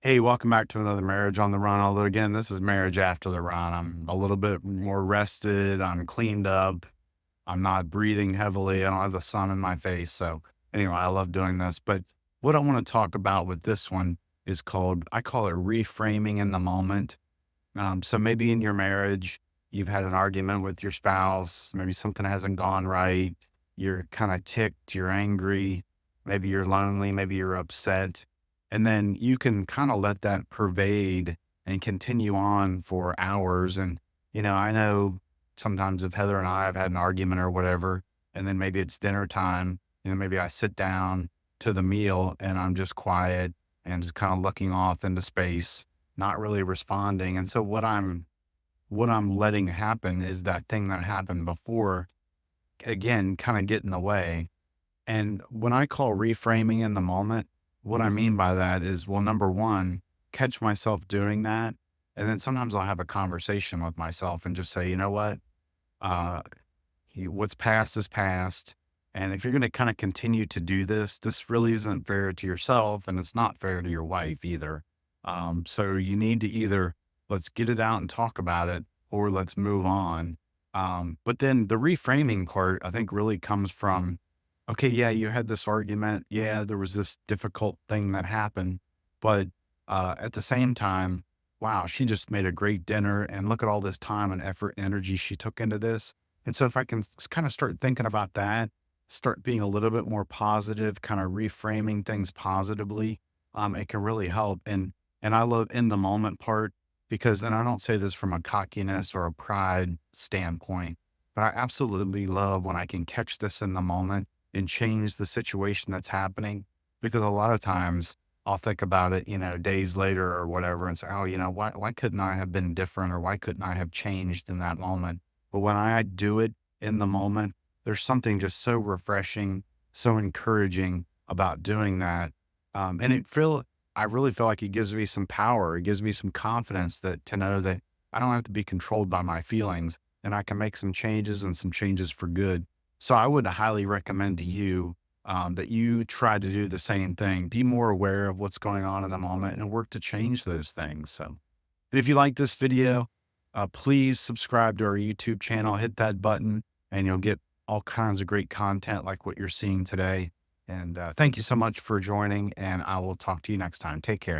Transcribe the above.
Hey, welcome back to another Marriage on the Run. Although, again, this is Marriage After the Run. I'm a little bit more rested. I'm cleaned up. I'm not breathing heavily. I don't have the sun in my face. So, anyway, I love doing this. But what I want to talk about with this one is I call it reframing in the moment. So, maybe in your marriage, you've had an argument with your spouse. Maybe something hasn't gone right. You're kind of ticked. You're angry. Maybe you're lonely. Maybe you're upset. And then you can kind of let that pervade and continue on for hours. And, I know sometimes if Heather and I have had an argument or whatever, and then maybe it's dinner time, maybe I sit down to the meal and I'm just quiet and just kind of looking off into space, not really responding. And so what I'm letting happen is that thing that happened before, again, kind of get in the way. And when I call reframing in the moment, what I mean by that is, well, number one, catch myself doing that. And then sometimes I'll have a conversation with myself and just say, you know what? Uh, what's past is past. And if you're going to kind of continue to do this really isn't fair to yourself and it's not fair to your wife either. So you need to either let's get it out and talk about it or let's move on. But then the reframing part, I think, really comes from, okay, yeah, you had this argument. Yeah, there was this difficult thing that happened. But at the same time, wow, she just made a great dinner. And look at all this time and effort and energy she took into this. And so if I can kind of start thinking about that, start being a little bit more positive, kind of reframing things positively, it can really help. And I love in the moment part because, and I don't say this from a cockiness or a pride standpoint, but I absolutely love when I can catch this in the moment and change the situation that's happening. Because a lot of times I'll think about it, days later or whatever and say, oh, why couldn't I have been different or why couldn't I have changed in that moment? But when I do it in the moment, there's something just so refreshing, so encouraging about doing that. And I really feel like it gives me some power. It gives me some confidence that to know that I don't have to be controlled by my feelings and I can make some changes and some changes for good. So I would highly recommend to you that you try to do the same thing. Be more aware of what's going on in the moment and work to change those things. So if you like this video, please subscribe to our YouTube channel, hit that button, and you'll get all kinds of great content like what you're seeing today. And thank you so much for joining, and I will talk to you next time. Take care.